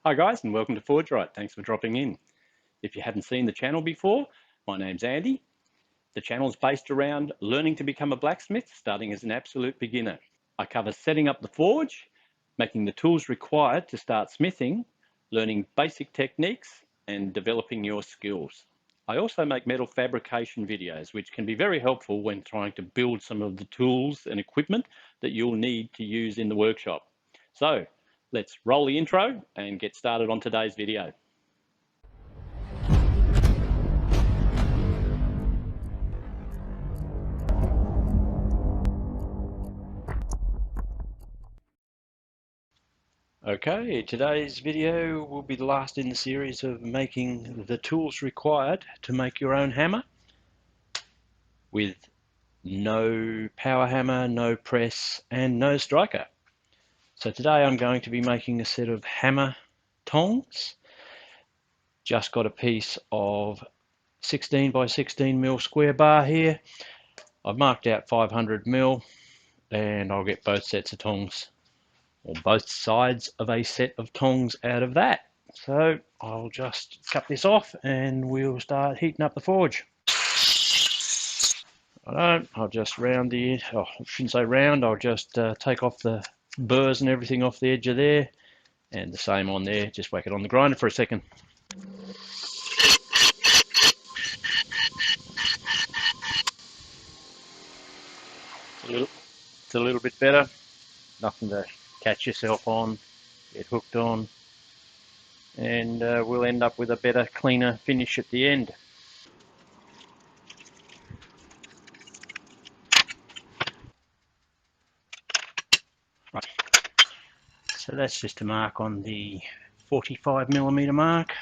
Hi guys, and welcome to Wright. Thanks for dropping in. If you hadn't seen the channel before, my name's Andy. The channel is based around learning to become a blacksmith, starting as an absolute beginner. I cover setting up the forge, making the tools required to start smithing, learning basic techniques, and developing your skills. I also make metal fabrication videos, which can be very helpful when trying to build some of the tools and equipment that you'll need to use in the workshop. So let's roll the intro and get started on today's video. Okay, today's video will be the last in the series of making the tools required to make your own hammer with no power hammer, no press, and no striker. So today I'm going to be making a set of hammer tongs. Just got a piece of 16 by 16 mil square bar here. I've marked out 500 mil, and I'll get both sets of tongs, or both sides of a set of tongs out of that. So I'll just cut this off and we'll start heating up the forge. I'll just round the, I shouldn't say round, I'll just take off the burrs and everything off the edge of there, and the same on there, just whack it on the grinder for a second. It's a little bit better, nothing to catch yourself on, get hooked on, and we'll end up with a better, cleaner finish at the end. Right. So that's just a mark on the 45mm mark.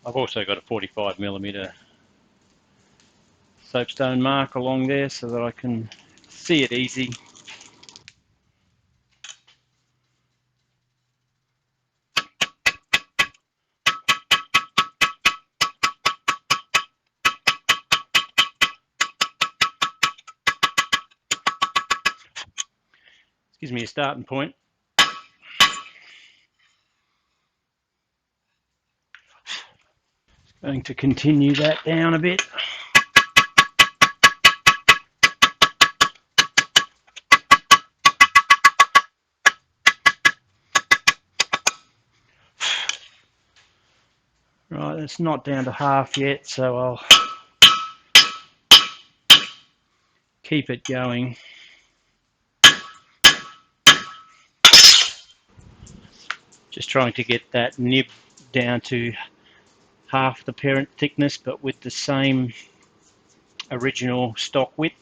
I've also got a 45mm soapstone mark along there so that I can see it easy. Gives me a starting point. Going to continue that down a bit. Right, it's not down to half yet, so I'll keep it going. Just trying to get that nib down to half the parent thickness, but with the same original stock width.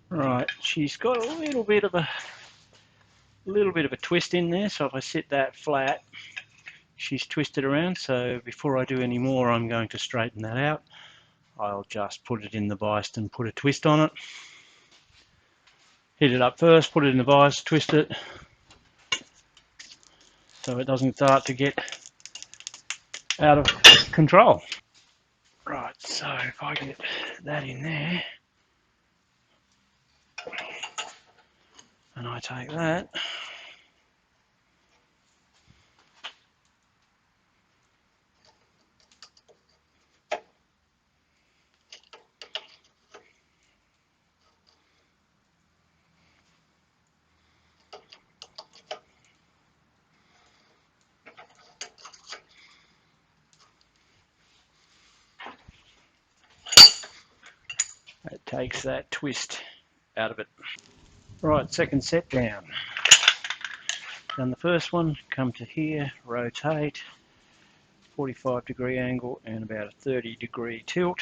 Right, she's got a little bit of a twist in there, so if I sit that flat, she's twisted around. So before I do any more, I'm going to straighten that out. I'll just put it in the vise and put a twist on it. Heat it up first, put it in the vise, twist it so it doesn't start to get out of control. Right, so if I get that in there and I take that, it takes that twist out of it. Right, second set down. Done the first one, come to here, rotate, 45-degree angle and about a 30-degree tilt.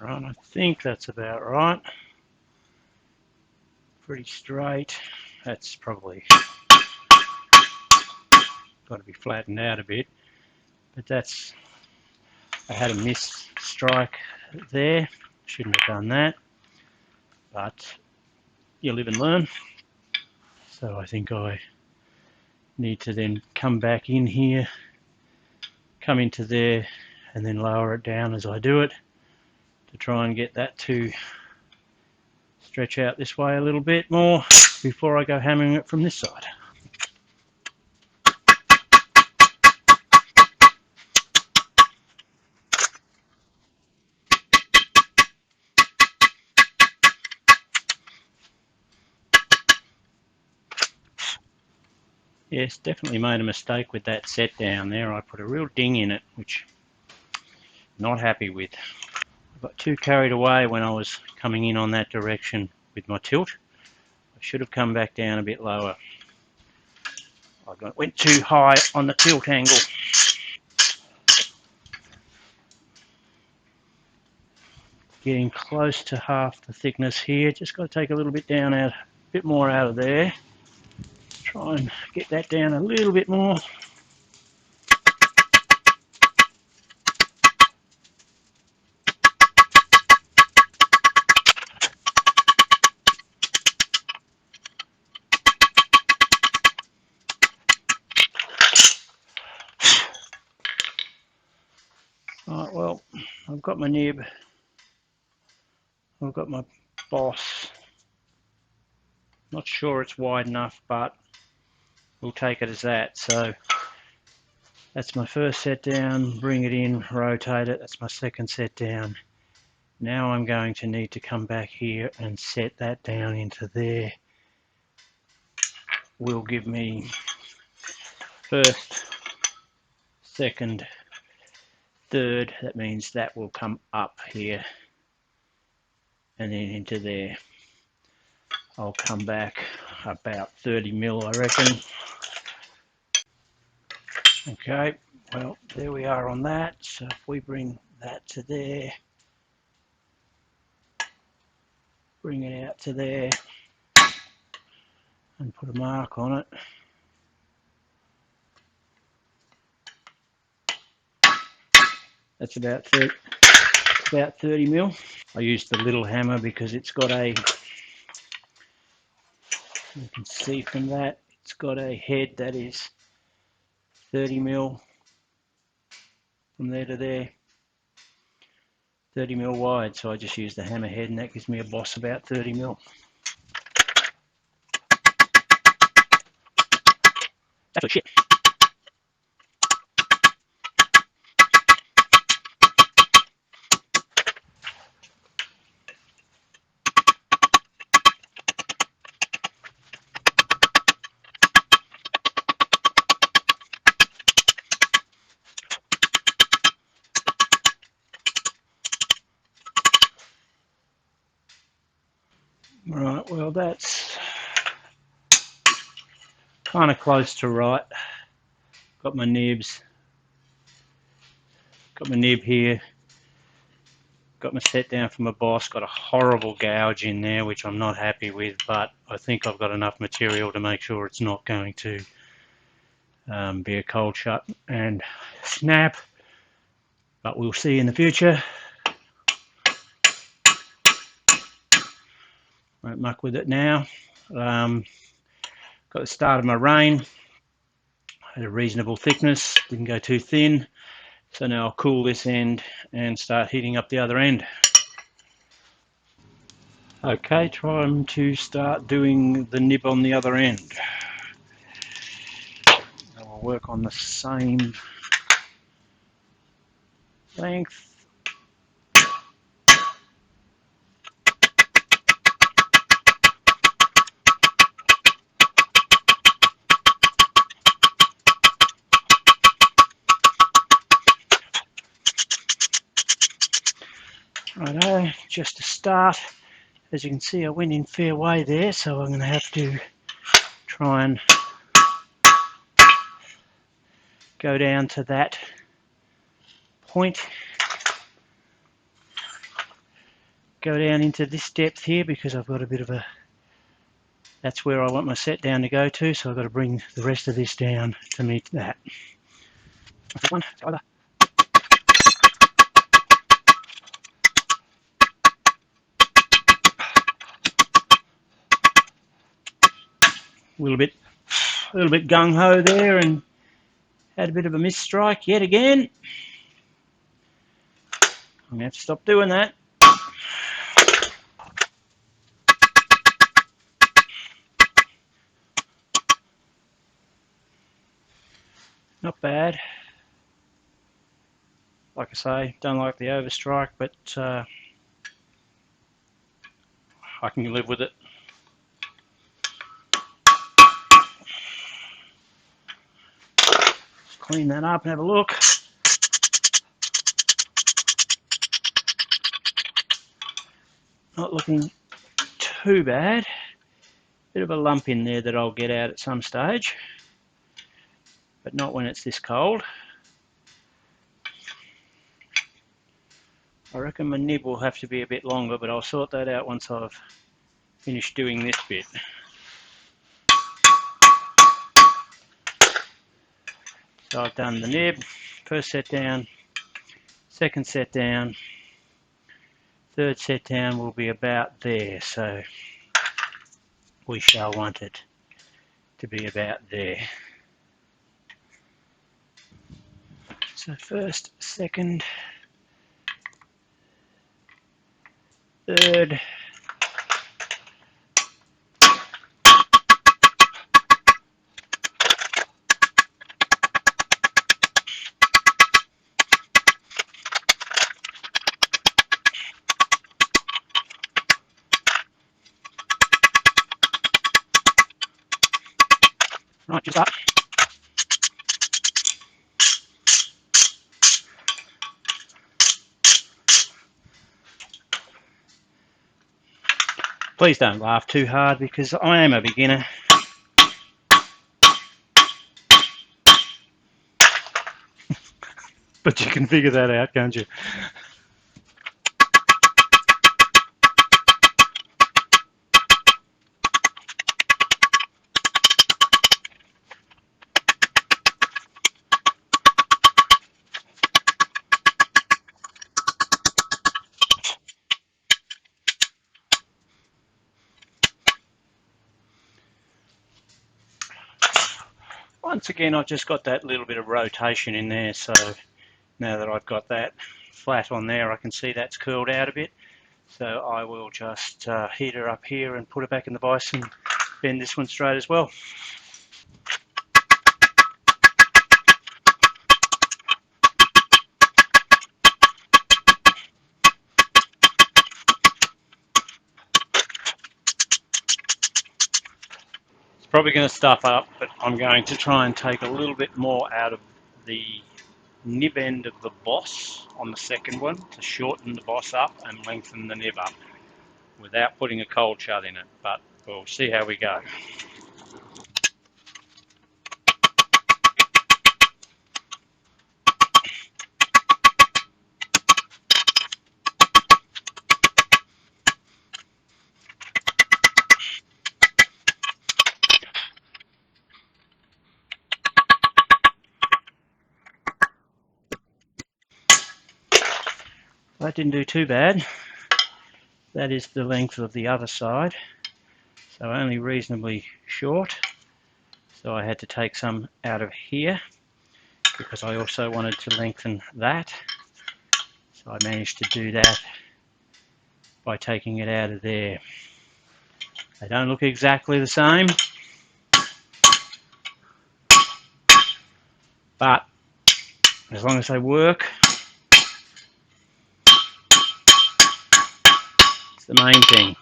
Alright, I think that's about right. pretty straight. That's probably got to be flattened out a bit, but that's, I had a miss strike there, shouldn't have done that, but you live and learn. So I think I need to then come back in here, come into there, and then lower it down as I do it to try and get that to stretch out this way a little bit more before I go hammering it from this side. Yes, definitely made a mistake with that set down there. I put a real ding in it, which I'm not happy with. I got too carried away when I was coming in on that direction with my tilt. I should have come back down a bit lower. I went too high on the tilt angle. Getting close to half the thickness here. Just got to take a little bit down out, a bit more out of there. Try and get that down a little bit more. Right, well, I've got my nib. I've got my boss. Not sure it's wide enough, but we'll take it as that. So that's my first set down, bring it in, rotate it. That's my second set down. Now I'm going to need to come back here and set that down into there. Will give me first, second, third. That means that will come up here and then into there. I'll come back about 30 mil, I reckon. Okay, well, there we are on that. So if we bring that to there, bring it out to there, and put a mark on it. That's about 30 mil. I used the little hammer because it's got a, you can see from that, it's got a head that is 30 mil from there to there, 30 mil wide. So I just use the hammer head and that gives me a boss about 30 mil. That's what shit. Right, well that's kind of close to right. Got my nibs, got my nib here, got my set down for my boss, got a horrible gouge in there which I'm not happy with, but I think I've got enough material to make sure it's not going to be a cold shut and snap, but we'll see in the future. Won't muck with it now. Got the start of my rain, had a reasonable thickness, didn't go too thin, so now I'll cool this end and start heating up the other end. Okay, trying to start doing the nib on the other end. I'll work on the same length. Righto, just to start. As you can see, I went in fair way there, so I'm going to have to try and go down to that point. Go down into this depth here because I've got a bit of a That's where I want my set down to go to, so I've got to bring the rest of this down to meet that. One, a little bit gung-ho there and had a bit of a miss strike yet again. I'm going to have to stop doing that. Not bad. Like I say, don't like the overstrike, but I can live with it. Just clean that up and have a look. Not looking too bad. Bit of a lump in there that I'll get out at some stage, but not when it's this cold. I reckon my nib will have to be a bit longer, but I'll sort that out once I've finished doing this bit. So I've done the nib, first set down, second set down, third set down will be about there, so we shall want it to be about there. So first, second, third, right, just up. Please don't laugh too hard because I am a beginner. But you can figure that out, can't you? Once again, I've just got that little bit of rotation in there, so now that I've got that flat on there, I can see that's curled out a bit. So I will just heat her up here and put her back in the vise and bend this one straight as well. It's probably going to stuff up, but I'm going to try and take a little bit more out of the nib end of the boss on the second one to shorten the boss up and lengthen the nib up without putting a cold shut in it, but we'll see how we go. That didn't do too bad. That is the length of the other side, so only reasonably short. So I had to take some out of here because I also wanted to lengthen that. So I managed to do that by taking it out of there. They don't look exactly the same, but as long as they work, it's the main thing.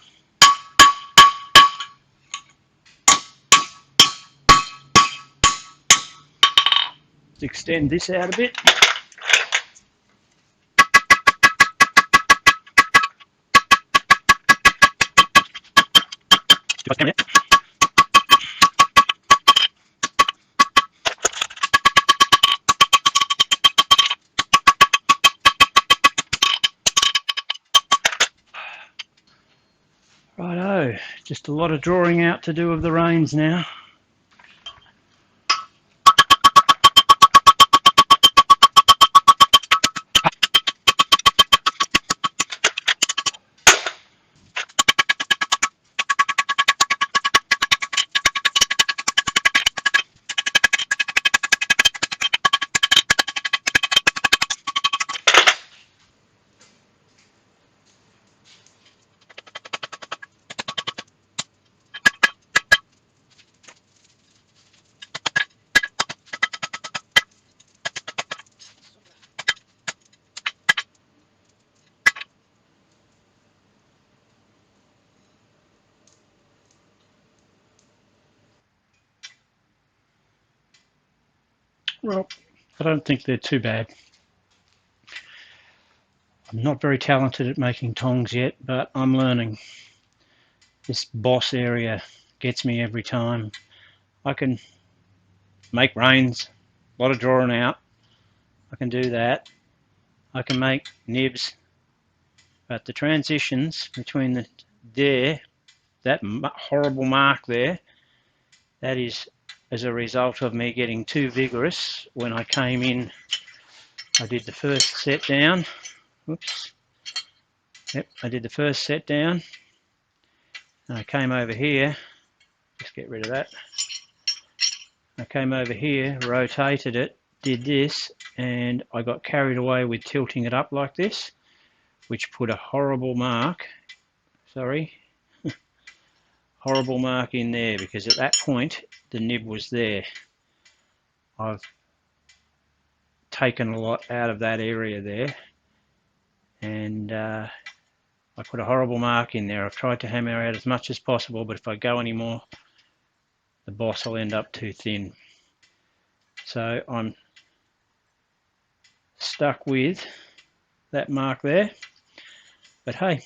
Let's extend this out a bit. Righto, just a lot of drawing out to do of the reins now. Well, I don't think they're too bad. I'm not very talented at making tongs yet, but I'm learning. This boss area gets me every time. I can make reins, a lot of drawing out. I can do that. I can make nibs, but the transitions between that horrible mark there, that is as a result of me getting too vigorous. When I came in, I did the first set down. Oops. Yep, I did the first set down. And I came over here, just get rid of that. I came over here, rotated it, did this, and I got carried away with tilting it up like this, which put a horrible mark, horrible mark in there, because at that point the nib was there. I've taken a lot out of that area there, and I put a horrible mark in there. I've tried to hammer out as much as possible, but if I go any more, the boss will end up too thin. So I'm stuck with that mark there, but hey,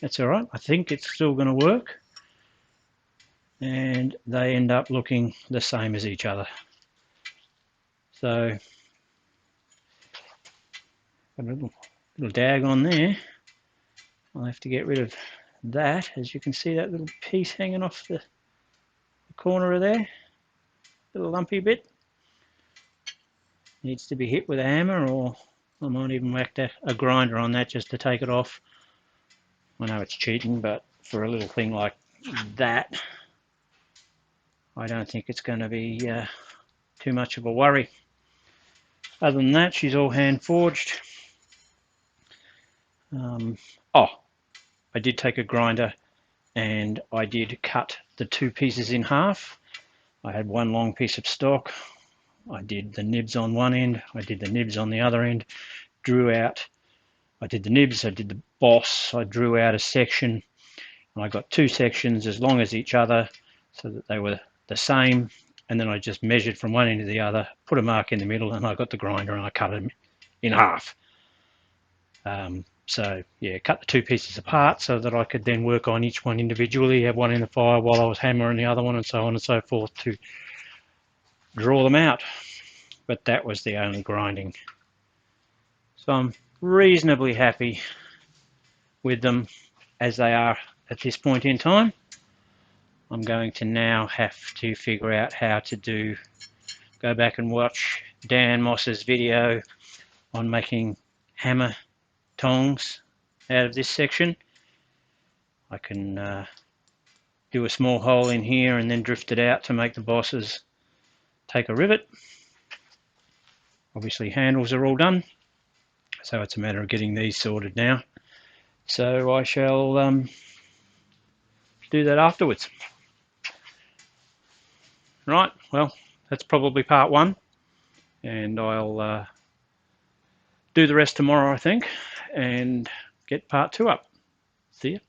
that's all right. I think it's still going to work, and they end up looking the same as each other. So got a little dag on there. I'll have to get rid of that. As you can see, that little piece hanging off the corner of there, little lumpy bit, needs to be hit with a hammer, or I might even whack a grinder on that just to take it off. I know it's cheating, but for a little thing like that, I don't think it's going to be too much of a worry. Other than that, she's all hand forged. Oh, I did take a grinder and I did cut the two pieces in half. I had one long piece of stock. I did the nibs on one end, I did the nibs on the other end, drew out, I did the nibs, I did the boss, I drew out a section, and I got two sections as long as each other so that they were the same, and then I just measured from one end to the other, put a mark in the middle, and I got the grinder and I cut them in half. So yeah, cut the two pieces apart so that I could then work on each one individually, have one in the fire while I was hammering the other one, and so on and so forth to draw them out. But that was the only grinding. So I'm reasonably happy with them as they are at this point in time. I'm going to now have to figure out how to go back and watch Dan Moss's video on making hammer tongs out of this section. I can do a small hole in here and then drift it out to make the bosses take a rivet. Obviously handles are all done, so it's a matter of getting these sorted now. So I shall do that afterwards. Right, well, that's probably part one, and I'll do the rest tomorrow, I think, and get part two up. See ya.